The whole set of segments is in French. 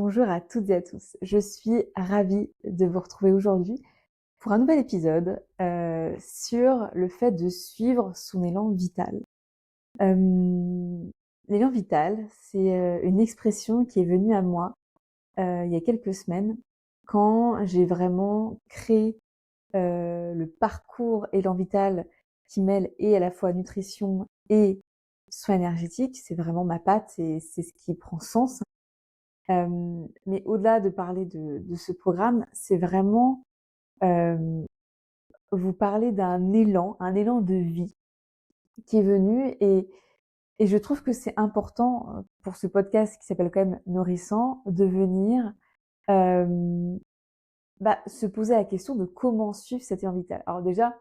Bonjour à toutes et à tous. Je suis ravie de vous retrouver aujourd'hui pour un nouvel épisode sur le fait de suivre son élan vital. L'élan vital, c'est une expression qui est venue à moi il y a quelques semaines quand j'ai vraiment créé le parcours élan vital qui mêle et à la fois nutrition et soins énergétiques. C'est vraiment ma patte et c'est ce qui prend sens. Mais au-delà de parler de ce programme, c'est vraiment, hem, vous parler d'un élan, un élan de vie qui est venu et je trouve que c'est important, pour ce podcast qui s'appelle quand même Nourrissant, de venir, hem, se poser la question de comment suivre cet élan vital. Alors déjà,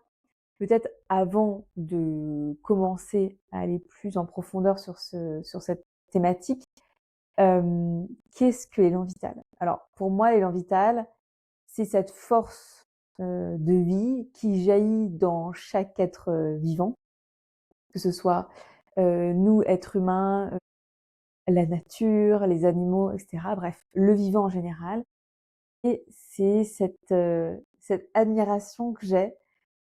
peut-être avant de commencer à aller plus en profondeur sur cette thématique, qu'est-ce que l'élan vital? Alors pour moi, l'élan vital, c'est cette force, de vie qui jaillit dans chaque être, vivant, que ce soit, nous, êtres humains, la nature, les animaux et cetera, bref, le vivant en général et c'est cette admiration que j'ai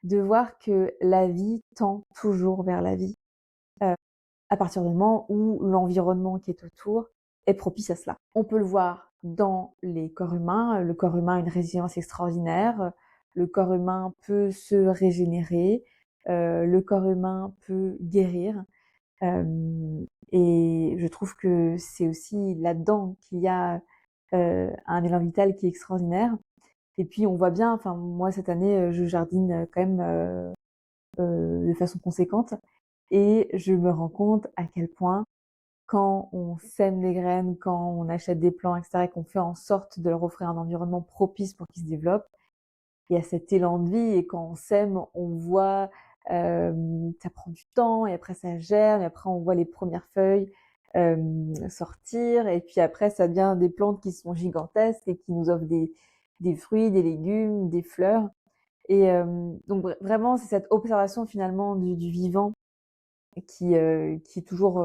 de voir que la vie tend toujours vers la vie, heu, à partir du moment où l'environnement qui est autour est propice à cela. On peut le voir dans les corps humains, le corps humain a une résilience extraordinaire, le corps humain peut se régénérer, le corps humain peut guérir, et je trouve que c'est aussi là-dedans qu'il y a, un élan vital qui est extraordinaire et puis on voit bien, enfin moi cette année, je jardine, quand même, de façon conséquente et je me rends compte à quel point quand on sème des graines, quand on achète des plants et cetera et qu'on fait en sorte de leur offrir un environnement propice pour qu'ils se développent, il y a cet élan de vie et quand on sème, on voit, ça prend du temps et après ça germe et après on voit les premières feuilles, sortir et puis après ça devient des plantes qui sont gigantesques et qui nous offrent des fruits, des légumes, des fleurs et donc vraiment c'est cette observation finalement du vivant qui est toujours,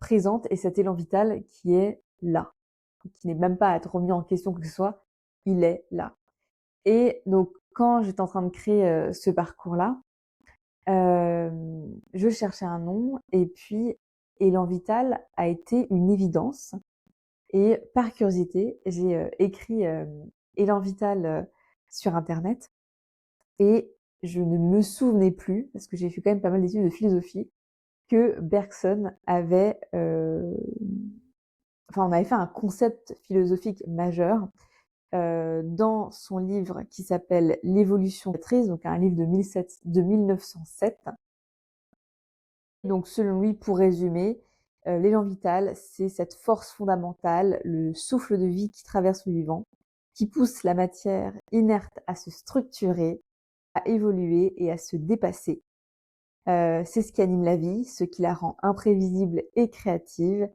présente et cet élan vital qui est là, qui n'est même pas à être remis en question quoi que ce soit, il est là. Et donc quand j'étais en train de créer, ce parcours-là, je cherchais un nom et puis élan vital a été une évidence et par curiosité, j'ai, écrit, élan vital, sur internet et je ne me souvenais plus, parce que j'ai fait quand même pas mal d'études de philosophie, que Bergson avait, on avait fait un concept philosophique majeur, dans son livre qui s'appelle L'évolution créatrice, donc un livre de 1907. Donc selon lui, pour résumer, l'élan vital, c'est cette force fondamentale, le souffle de vie qui traverse le vivant, qui pousse la matière inerte à se structurer, à évoluer et à se dépasser. C'est ce qui anime la vie, ce qui la rend imprévisible et créative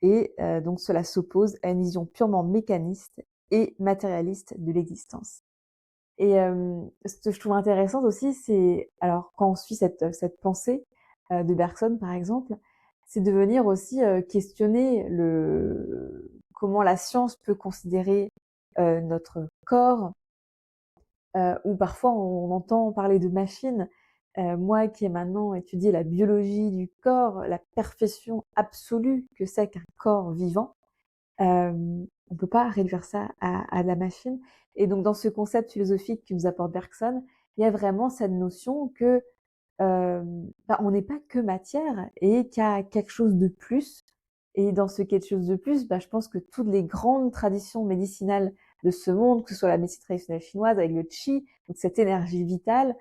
et donc cela s'oppose à une vision purement mécaniste et matérialiste de l'existence. Et ce que je trouve intéressant aussi, c'est alors quand on suit cette pensée, de Bergson par exemple, c'est de venir aussi, questionner le comment la science peut considérer, notre corps, ou parfois on entend parler de machines. Moi qui ai maintenant étudié la biologie du corps, la perfection absolue que c'est qu'un corps vivant, on peut pas réduire ça à de la machine et donc dans ce concept philosophique que nous apporte Bergson, il y a vraiment cette notion que, on n'est pas que matière et qu'il y a quelque chose de plus et dans ce quelque chose de plus, je pense que toutes les grandes traditions médicinales de ce monde, que ce soit la médecine traditionnelle chinoise avec le qi, donc cette énergie vitale,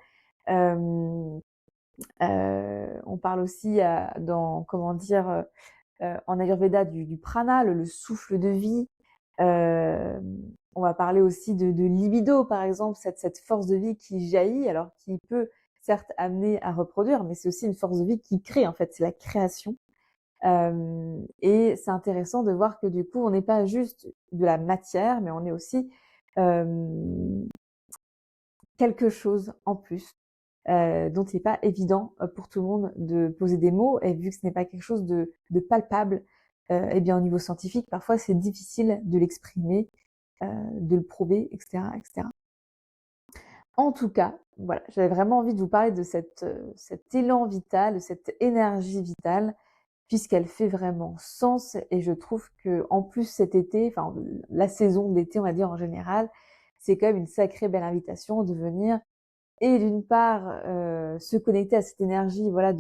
hem, on parle aussi, dans comment dire, en Ayurveda du prana, le souffle de vie. On va parler aussi de libido, par exemple, cette force de vie qui jaillit, alors qui peut certes amener à reproduire, mais c'est aussi une force de vie qui crée, en fait, c'est la création. Et c'est intéressant de voir que du coup, on n'est pas juste de la matière, mais on est aussi quelque chose en plus, dont il n'est pas évident pour tout le monde de poser des mots. Et vu que ce n'est pas quelque chose de palpable, et bien au niveau scientifique, parfois c'est difficile de l'exprimer, de le prouver, et cetera, et cetera. En tout cas, voilà, j'avais vraiment envie de vous parler de cet élan vital, de cette énergie vitale, puisqu'elle fait vraiment sens et je trouve qu'en plus cet été, enfin la saison de l'été, on va dire en général, c'est quand même une sacrée belle invitation de venir et d'une part, se connecter à cette énergie, voilà,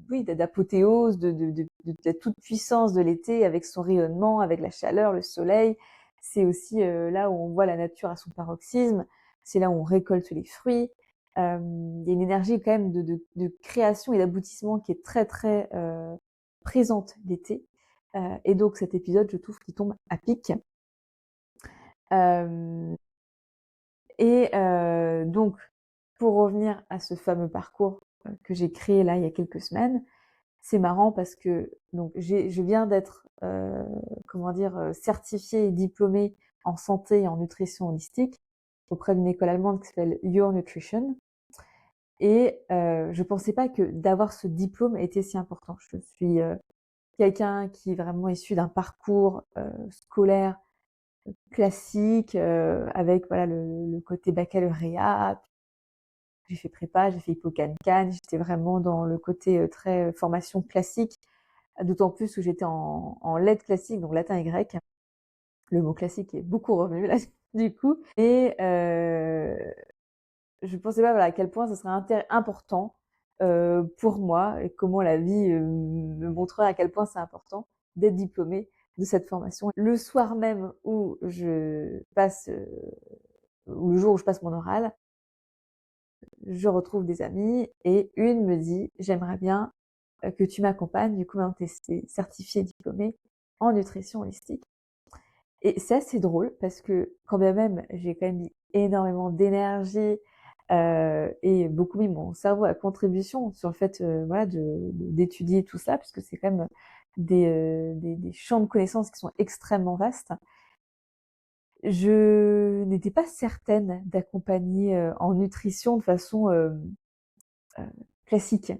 oui, d'apothéose, de la toute puissance de l'été avec son rayonnement, avec la chaleur, le soleil. C'est aussi, là où on voit la nature à son paroxysme. C'est là où on récolte les fruits. Il y a une énergie quand même de création et d'aboutissement qui est très, très, présente l'été. Et donc cet épisode, je trouve qu'il tombe à pic. Hem donc pour revenir à ce fameux parcours, que j'ai créé là il y a quelques semaines, c'est marrant parce que donc je viens d'être, comment dire? Certifiée et diplômée en santé et en nutrition holistique auprès d'une école allemande qui s'appelle Your Nutrition et je pensais pas que d'avoir ce diplôme était si important. Je suis, quelqu'un qui est vraiment issu d'un parcours, scolaire classique, avec voilà le côté baccalauréat. J'ai fait prépa, j'ai fait Hippocagne-Cannes, j'étais vraiment dans le côté, très, formation classique, d'autant plus que j'étais en lettres classiques, donc latin et grec. Le mot classique est beaucoup revenu là, du coup et je pensais pas, voilà, à quel point ce serait important, pour moi et comment la vie, me montrerait à quel point c'est important d'être diplômée de cette formation. Le soir même où je passe, ou le jour où je passe mon oral, je retrouve des amis et une me dit: «J'aimerais bien, que tu m'accompagnes, du coup maintenant tu es certifiée diplômée en nutrition holistique» et c'est assez drôle parce que quand bien même j'ai quand même mis énormément d'énergie, et beaucoup mis mon cerveau à contribution sur le fait, voilà d'étudier tout ça puisque c'est quand même des champs de connaissances qui sont extrêmement vastes. Je n'étais pas certaine d'accompagner, en nutrition de façon, heu, classique.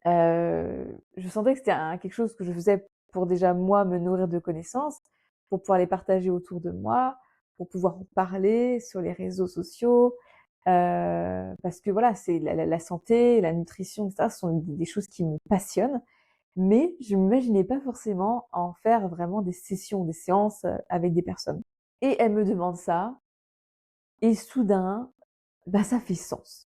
Je sentais que c'était quelque chose que je faisais pour déjà moi me nourrir de connaissances, pour pouvoir les partager autour de moi, pour pouvoir en parler sur les réseaux sociaux, parce que voilà, c'est la santé, la nutrition et cetera, ce sont des choses qui me passionnent, mais je m'imaginais pas forcément en faire vraiment des sessions, des séances, avec des personnes. Et elle me demande ça et soudain, bah, ça fait sens.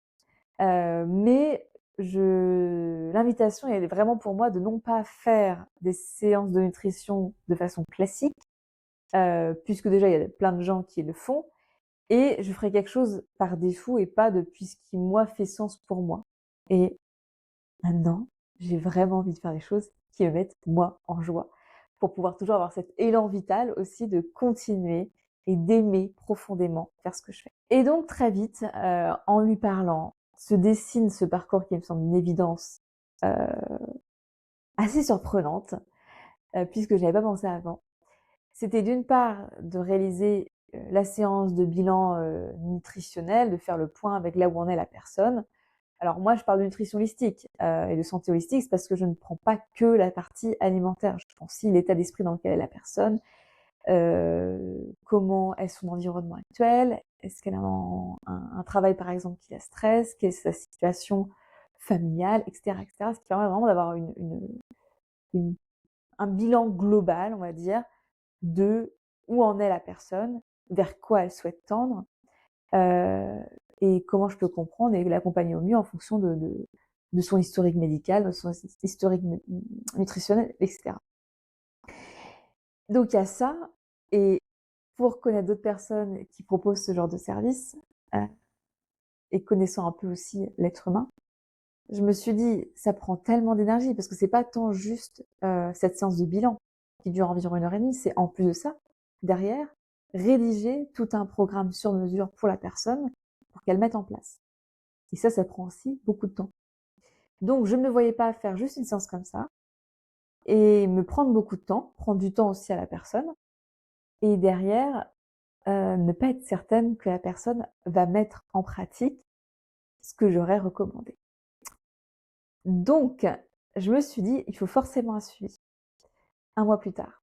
Mais l'invitation, elle est vraiment pour moi de non pas faire des séances de nutrition de façon classique, puisque déjà il y a plein de gens qui le font et je ferai quelque chose par défaut et pas depuis ce qui moi fait sens pour moi. Et maintenant, j'ai vraiment envie de faire des choses qui me mettent moi en joie, pour pouvoir toujours avoir cet élan vital aussi de continuer et d'aimer profondément faire ce que je fais. Et donc très vite, en lui parlant, se dessine ce parcours qui me semble une évidence, heu, assez surprenante, puisque j'y avais pas pensé avant. C'était d'une part de réaliser, la séance de bilan, nutritionnel, de faire le point avec là où en est la personne. Alors moi, je parle de nutrition holistique, et de santé holistique, c'est parce que je ne prends pas que la partie alimentaire. Je prends aussi l'état d'esprit dans lequel est la personne, comment est son environnement actuel, est-ce qu'elle a un travail par exemple qui la stresse, quelle est sa situation familiale, et cetera, et cetera. Ce qui permet vraiment d'avoir une un bilan global, on va dire, de où en est la personne, vers quoi elle souhaite tendre, heu et comment je peux comprendre et l'accompagner au mieux en fonction de son historique médical, de son historique nutritionnel, et cetera. Donc il y a ça et pour connaître d'autres personnes qui proposent ce genre de service, heu et connaissant un peu aussi l'être humain, je me suis dit: «Ça prend tellement d'énergie» parce que c'est pas tant juste, cette séance de bilan qui dure environ 1 heure et demie, c'est en plus de ça, derrière, rédiger tout un programme sur mesure pour la personne, pour qu'elle mette en place et ça prend aussi beaucoup de temps. Donc je ne me voyais pas faire juste une séance comme ça et me prendre beaucoup de temps, prendre du temps aussi à la personne et derrière, ne pas être certaine que la personne va mettre en pratique ce que j'aurais recommandé. Donc je me suis dit: «Il faut forcément un suivi», 1 mois plus tard.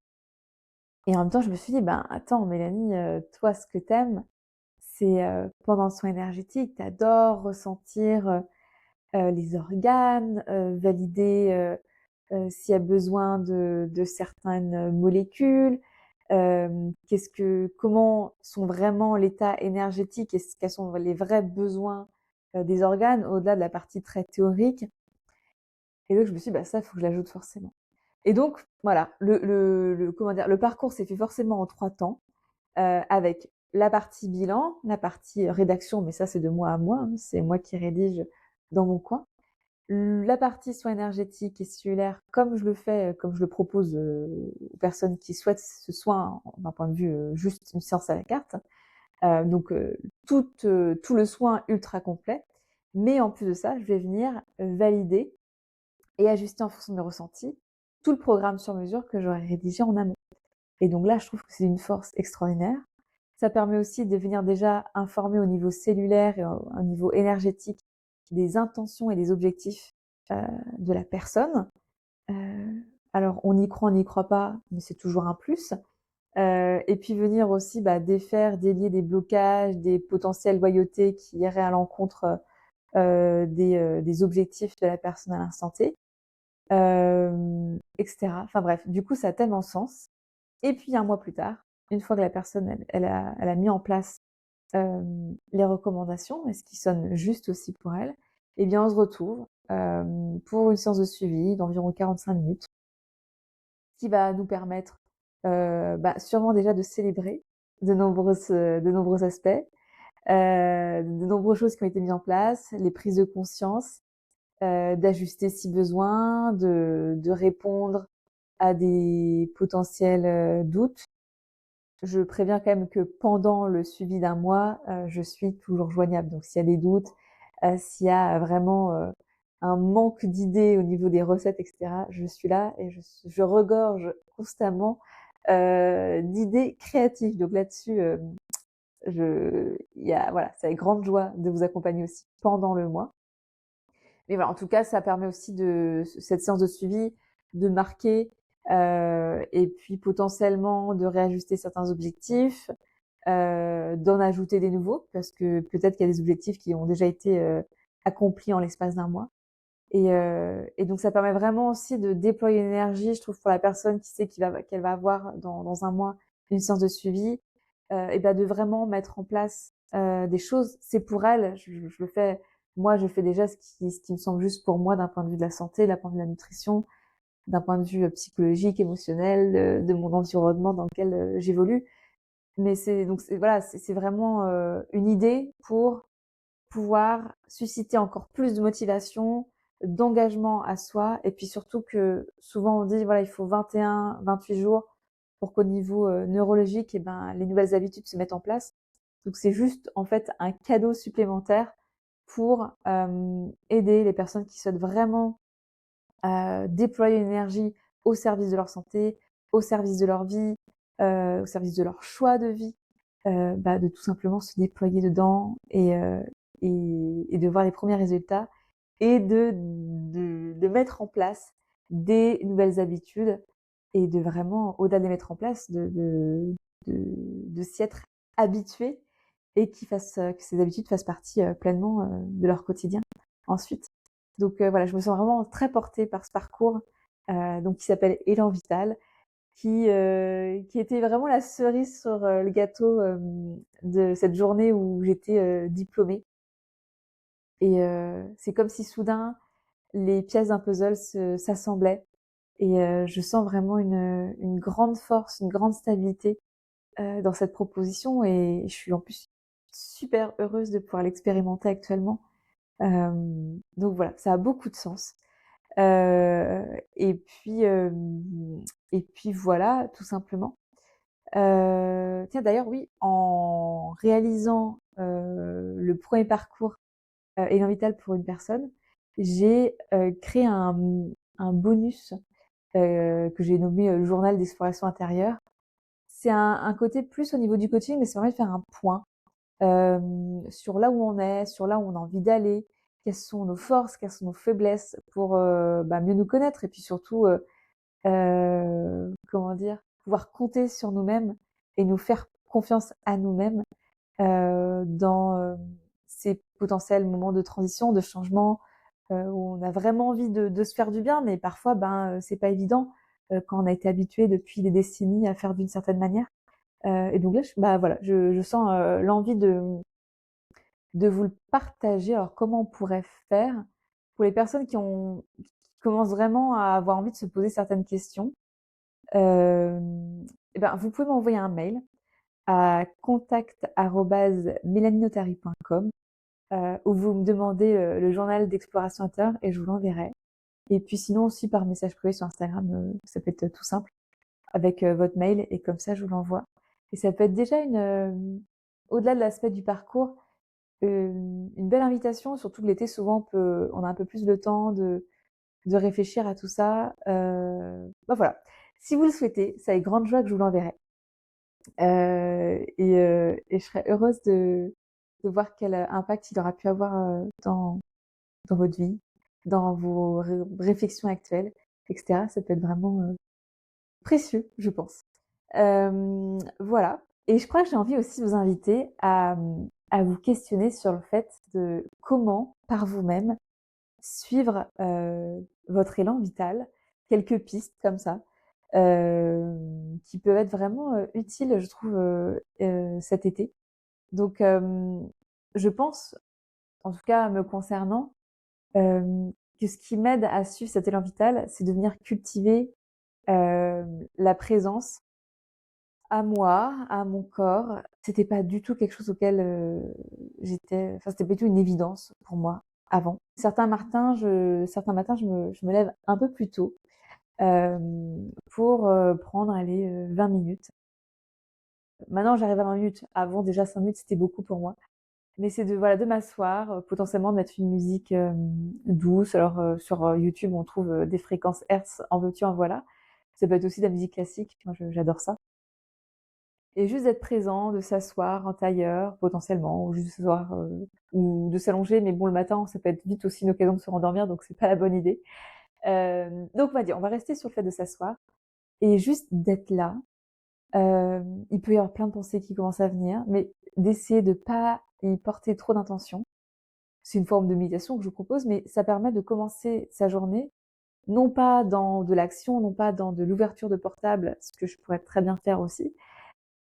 Et en même temps, je me suis dit: «Ben, attends Mélanie, toi ce que t'aimes, c'est, pendant le soin énergétique, tu adores ressentir, les organes, valider, s'il y a besoin de certaines molécules, comment sont vraiment l'état énergétique et quels sont les vrais besoins, des organes, au-delà de la partie très théorique. Et donc je me suis dit: «Bah, ça, il faut que je l'ajoute forcément». Et donc voilà, le comment dire? Le parcours s'est fait forcément en 3 temps, avec la partie bilan, la partie rédaction, mais ça, c'est de moi à moi, hein, c'est moi qui rédige dans mon coin. La partie soins énergétiques et cellulaires, comme je le fais, comme je le propose, aux personnes qui souhaitent ce soin d'un point de vue, juste une séance à la carte. Donc tout le soin ultra complet. Mais en plus de ça, je vais venir valider et ajuster en fonction de mes ressentis tout le programme sur mesure que j'aurais rédigé en amont. Et donc là, je trouve que c'est une force extraordinaire. Ça permet aussi de venir déjà informer au niveau cellulaire et au niveau énergétique des intentions et des objectifs, de la personne. Alors on y croit pas, mais c'est toujours un plus. Et puis venir aussi, bah, défaire, délier des blocages, des potentielles loyautés qui iraient à l'encontre, des objectifs de la personne à l'instant T, et cetera. Enfin bref, du coup, ça a tellement sens. Et puis 1 mois plus tard, une fois que la personne elle a mis en place, les recommandations et ce qui sonne juste aussi pour elle, eh bien on se retrouve, pour une séance de suivi d'environ 45 minutes qui va nous permettre, bah, sûrement déjà de célébrer de nombreux aspects, de nombreuses choses qui ont été mises en place, les prises de conscience, d'ajuster si besoin, de répondre à des potentiels, doutes. Je préviens quand même que pendant le suivi d'1 mois, je suis toujours joignable. Donc s'il y a des doutes, s'il y a vraiment, un manque d'idées au niveau des recettes et cetera, je suis là et je regorge constamment, d'idées créatives. Donc là-dessus, voilà, c'est avec grande joie de vous accompagner aussi pendant le mois. Mais voilà, en tout cas, ça permet aussi cette séance de suivi, de marquer, et puis potentiellement de réajuster certains objectifs, d'en ajouter des nouveaux parce que peut-être qu'il y a des objectifs qui ont déjà été, accomplis en l'espace d'1 mois. Et donc ça permet vraiment aussi de déployer l'énergie, je trouve, pour la personne qui sait qu'elle va avoir dans 1 mois une séance de suivi, et bah, de vraiment mettre en place, des choses. C'est pour elle, je le fais moi, je fais déjà ce qui me semble juste pour moi d'un point de vue de la santé, d'un point de vue de la nutrition, d'un point de vue, psychologique, émotionnel, de mon environnement dans lequel, j'évolue. Mais c'est voilà, c'est vraiment, une idée pour pouvoir susciter encore plus de motivation, d'engagement à soi et puis surtout que souvent on dit voilà, il faut 21-28 jours pour qu'au niveau, neurologique et ben, les nouvelles habitudes se mettent en place. Donc c'est juste en fait un cadeau supplémentaire pour, aider les personnes qui souhaitent vraiment, déployer l'énergie au service de leur santé, au service de leur vie, au service de leur choix de vie, bah, de tout simplement se déployer dedans et de voir les premiers résultats et de mettre en place des nouvelles habitudes et de vraiment, au-delà de les mettre en place, de s'y être habitué et que ces habitudes fassent partie, pleinement, de leur quotidien ensuite. Donc voilà, je me sens vraiment très portée par ce parcours, donc qui s'appelle Élan Vital, qui était vraiment la cerise sur, le gâteau, de cette journée où j'étais, diplômée. Et c'est comme si soudain les pièces d'un puzzle s'assemblaient et je sens vraiment une grande force, une grande stabilité, dans cette proposition et je suis en plus super heureuse de pouvoir l'expérimenter actuellement. Donc voilà, ça a beaucoup de sens. Heu et puis, hem et puis voilà, tout simplement. Tiens d'ailleurs oui, en réalisant, le premier parcours, Élan Vital pour une personne, j'ai, créé un bonus, que j'ai nommé, journal d'exploration intérieure. C'est un côté plus au niveau du coaching, mais ça permet de faire un point, sur là où on est, sur là où on a envie d'aller, quelles sont nos forces, quelles sont nos faiblesses pour, mieux nous connaître et puis surtout, comment dire? Pouvoir compter sur nous-mêmes et nous faire confiance à nous-mêmes, dans, ces potentiels moments de transition, de changement, où on a vraiment envie de se faire du bien, mais parfois, c'est pas évident, quand on a été habitué depuis des décennies à faire d'une certaine manière. Et donc là, voilà, je sens, l'envie de vous le partager. Alors comment on pourrait faire? Pour les personnes qui commencent vraiment à avoir envie de se poser certaines questions, vous pouvez m'envoyer un mail à contact@melanienotary.com, où vous me demandez, le journal d'exploration intérieure et je vous l'enverrai. Et puis sinon aussi par message privé sur Instagram, ça peut être tout simple avec, votre mail et comme ça je vous l'envoie. Et ça peut être déjà au-delà de l'aspect du parcours, une belle invitation, surtout que l'été souvent on a un peu plus le temps de réfléchir à tout ça. Voilà. Si vous le souhaitez, c'est avec grande joie que je vous l'enverrai. Et je serais heureuse de voir quel impact il aura pu avoir, dans votre vie, dans vos réflexions actuelles, et cetera. Ça peut être vraiment, précieux, je pense. Voilà. Et je crois que j'ai envie aussi de vous inviter à vous questionner sur le fait de comment, par vous-même, suivre, votre élan vital. Quelques pistes comme ça, qui peuvent être vraiment, utiles, je trouve, cet été. Donc, je pense, en tout cas me concernant, que ce qui m'aide à suivre cet élan vital, c'est de venir cultiver, la présence à moi, à mon corps. C'était pas du tout quelque chose auquel, c'était pas du tout une évidence pour moi avant. Certains matins, je me lève un peu plus tôt, pour, prendre, allez, 20 minutes. Maintenant, j'arrive à 20 minutes. Avant, déjà 5 minutes, c'était beaucoup pour moi. Mais c'est de m'asseoir, potentiellement de mettre une musique, douce. Alors, sur, YouTube, on trouve, des fréquences hertz, en veux-tu, en voilà. Ça peut être aussi de la musique classique. Moi, j'adore ça. Et juste d'être présent, de s'asseoir en tailleur, potentiellement, ou juste s'asseoir, ou de s'allonger. Mais bon, le matin, ça peut être vite aussi une occasion de se rendormir, donc c'est pas la bonne idée. Donc on va rester sur le fait de s'asseoir et juste d'être là. Il peut y avoir plein de pensées qui commencent à venir, mais d'essayer de pas y porter trop d'intention. C'est une forme de méditation que je vous propose, mais ça permet de commencer sa journée, non pas dans de l'action, non pas dans de l'ouverture de portable, ce que je pourrais très bien faire aussi,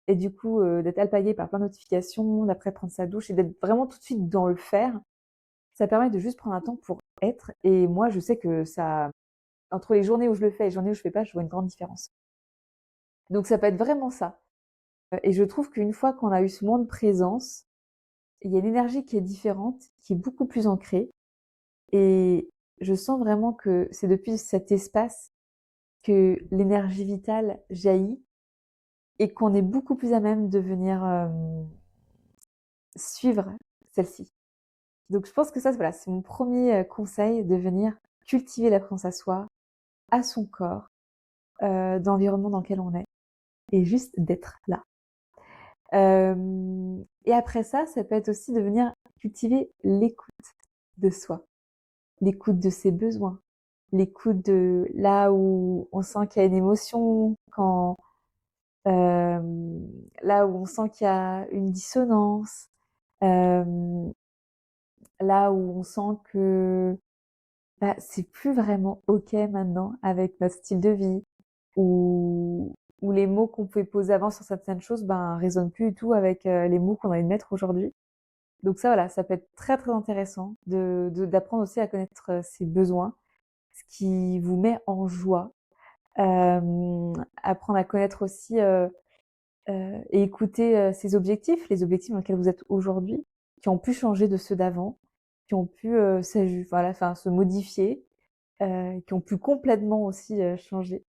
et du coup, d'être alpagué par plein de notifications, d'après prendre sa douche et d'être vraiment tout de suite dans le faire. Ça permet de juste prendre un temps pour être, et moi, je sais que ça, entre les journées où je le fais et les journées où je fais pas, je vois une grande différence. Donc ça peut être vraiment ça. Et je trouve qu'une fois qu'on a eu ce moment de présence, il y a une énergie qui est différente, qui est beaucoup plus ancrée, et je sens vraiment que c'est depuis cet espace que l'énergie vitale jaillit et qu'on est beaucoup plus à même de venir, suivre celle-ci. Donc je pense que ça, voilà, c'est mon premier conseil, de venir cultiver la présence à soi, à son corps, dans l'environnement dans lequel on est, et juste d'être là. Et après ça, ça peut être aussi de venir cultiver l'écoute de soi, l'écoute de ses besoins, l'écoute de là où on sent qu'il y a une émotion, là où on sent qu'il y a une dissonance, hem, là où on sent que, c'est plus vraiment OK maintenant avec notre style de vie, ou les mots qu'on pouvait poser avant sur certaines choses, résonnent plus du tout avec, les mots qu'on a envie de mettre aujourd'hui. Donc ça, voilà, ça peut être très, très intéressant d'apprendre aussi à connaître, ses besoins, ce qui vous met en joie. Apprendre à connaître aussi, et écouter, ses objectifs, les objectifs dans lesquels vous êtes aujourd'hui, qui ont pu changer de ceux d'avant, qui ont pu, se modifier, qui ont pu complètement aussi, changer.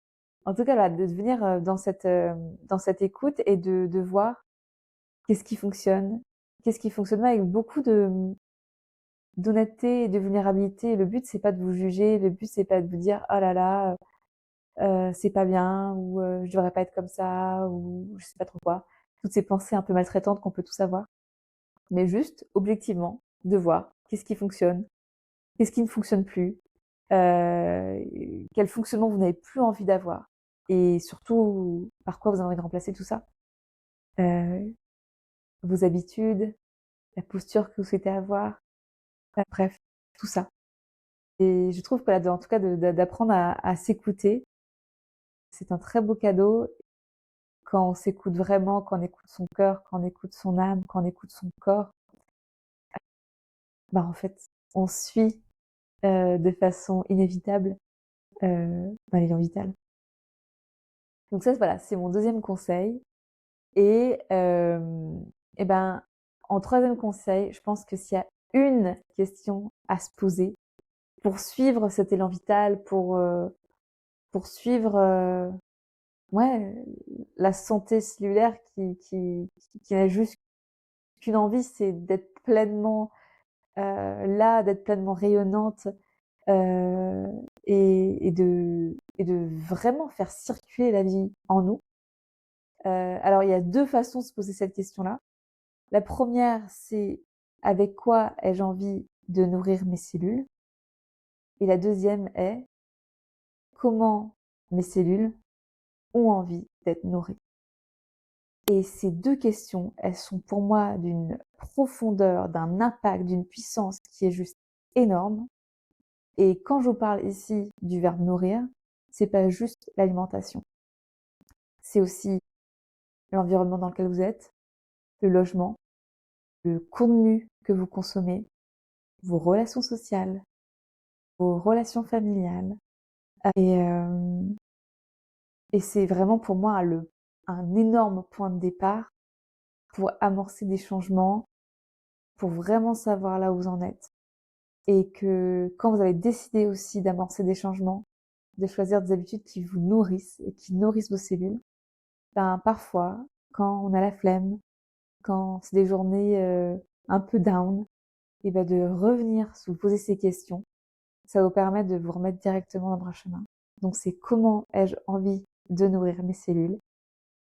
En tout cas, voilà, de venir, dans cette écoute et de voir qu'est-ce qui fonctionne pas, avec beaucoup d'honnêteté et de vulnérabilité. Le but, c'est pas de vous juger, le but, c'est pas de vous dire: «Oh là là, c'est pas bien», ou «Je devrais pas être comme ça», ou je sais pas trop quoi. Toutes ces pensées un peu maltraitantes qu'on peut tous avoir. Mais juste, objectivement, de voir qu'est-ce qui fonctionne, Qu'est-ce qui ne fonctionne plus? Quel fonctionnement vous n'avez plus envie d'avoir? Et surtout, par quoi vous avez envie de remplacer tout ça? Heu, Vos habitudes, la posture que vous souhaitez avoir, bref, tout ça. Et je trouve que là, en tout cas d'apprendre à s'écouter, c'est un très beau cadeau quand on s'écoute vraiment, quand on écoute son cœur, quand on écoute son âme, quand on écoute son corps. Bah, en fait, on suit, de façon inévitable, l'élan vital. Donc ça, voilà, c'est mon deuxième conseil. Et et ben, en troisième conseil, je pense que s'il y a une question à se poser pour suivre cet élan vital, pour suivre, ouais, la santé cellulaire qui n'a juste qu'une envie, c'est d'être pleinement, là, d'être pleinement rayonnante, heu et de vraiment faire circuler la vie en nous. Alors il y a 2 façons de se poser cette question-là. La première, c'est: avec quoi ai-je envie de nourrir mes cellules? Et la deuxième est: comment mes cellules ont envie d'être nourries? Et ces 2 questions, elles sont pour moi d'une profondeur, d'un impact, d'une puissance qui est juste énorme. Et quand je vous parle ici du verbe nourrir, c'est pas juste l'alimentation. C'est aussi l'environnement dans lequel vous êtes, le logement, le contenu que vous consommez, vos relations sociales, vos relations familiales. Et c'est vraiment pour moi un énorme point de départ pour amorcer des changements, pour vraiment savoir là où vous en êtes. Et que quand vous avez décidé aussi d'amorcer des changements, de choisir des habitudes qui vous nourrissent et qui nourrissent vos cellules, ben, parfois, quand on a la flemme, quand c'est des journées, un peu down, et ben, de revenir se poser ces questions, ça vous permet de vous remettre directement dans le droit chemin. Donc c'est: comment ai-je envie de nourrir mes cellules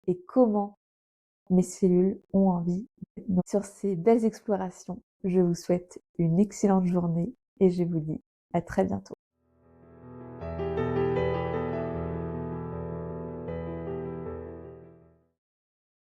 et comment mes cellules ont envie d'être nourries? Sur ces belles explorations, je vous souhaite une excellente journée et je vous dis à très bientôt.